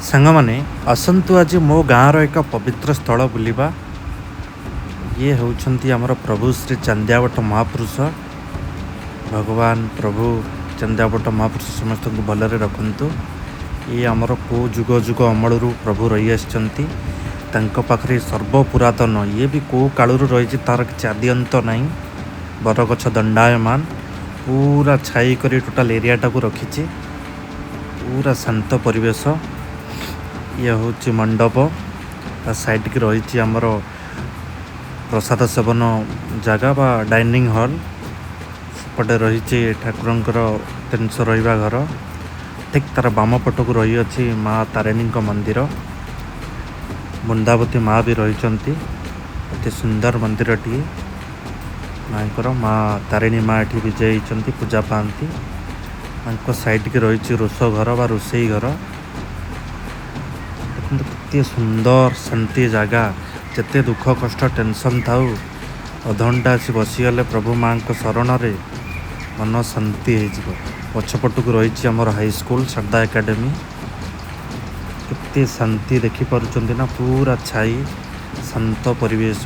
ସାଙ୍ଗମାନେ ଆସନ୍ତୁ ଆଜି ମୋ ଗାଁର ଏକ ପବିତ୍ର ସ୍ଥଳ ବୁଲିବା। ଇଏ ହେଉଛନ୍ତି ଆମର ପ୍ରଭୁ ଶ୍ରୀ ଚାନ୍ଦିଆବଟ ମହାପୁରୁଷ। ଭଗବାନ ପ୍ରଭୁ ଚାନ୍ଦିଆବଟ ମହାପୁରୁଷ ସମସ୍ତଙ୍କୁ ଭଲରେ ରଖନ୍ତୁ। ଇଏ ଆମର କେଉଁ ଯୁଗ ଯୁଗ ଅମଳରୁ ପ୍ରଭୁ ରହିଆସିଛନ୍ତି। ତାଙ୍କ ପାଖରେ ସର୍ବ ପୁରାତନ ଇଏ ବି କେଉଁ କାଳରୁ ରହିଛି, ତା'ର କିଛି ଆଦି ଅନ୍ତ ନାହିଁ। ବରଗଛ ଦଣ୍ଡାୟମାନ ପୁରା ଛାଇ କରି ଟୋଟାଲ ଏରିଆଟାକୁ ରଖିଛି। ପୁରା ଶାନ୍ତ ପରିବେଶ। ଇଏ ହେଉଛି ମଣ୍ଡପ, ତା ସାଇଡ୍କି ରହିଛି ଆମର ପ୍ରସାଦ ସେବନ ଜାଗା ବା ଡାଇନିଂ ହଲ୍। ସେପଟେ ରହିଛି ଠାକୁରଙ୍କର ଜିନିଷ ରହିବା ଘର। ଠିକ୍ ତାର ବାମ ପଟକୁ ରହିଅଛି ମା ତାରିଣୀଙ୍କ ମନ୍ଦିର। ବୃନ୍ଦାବତୀ ମା ବି ରହିଛନ୍ତି। ଅତି ସୁନ୍ଦର ମନ୍ଦିରଟିଏ ମାଙ୍କର। ମା ତାରିଣୀ ମା ଏଠି ବିଜେ ହେଇଛନ୍ତି, ପୂଜା ପାଆନ୍ତି। ତାଙ୍କ ସାଇଡ୍କି ରହିଛି ରୋଷ ଘର ବା ରୋଷେଇ ଘର। ଦେଖନ୍ତୁ କେତେ ସୁନ୍ଦର ଶାନ୍ତି ଜାଗା। ଯେତେ ଦୁଃଖ କଷ୍ଟ ଟେନସନ୍ ଥାଉ, ଅଧଘଣ୍ଟା ଆସି ବସିଗଲେ ପ୍ରଭୁ ମାଙ୍କ ଶରଣରେ ମନ ଶାନ୍ତି ହେଇଯିବ। ପଛପଟକୁ ରହିଛି ଆମର ହାଇସ୍କୁଲ ଶାରଦା ଏକାଡେମୀ। କେତେ ଶାନ୍ତି ଦେଖିପାରୁଛନ୍ତି ନା, ପୁରା ଛାଇ ଶାନ୍ତ ପରିବେଶ।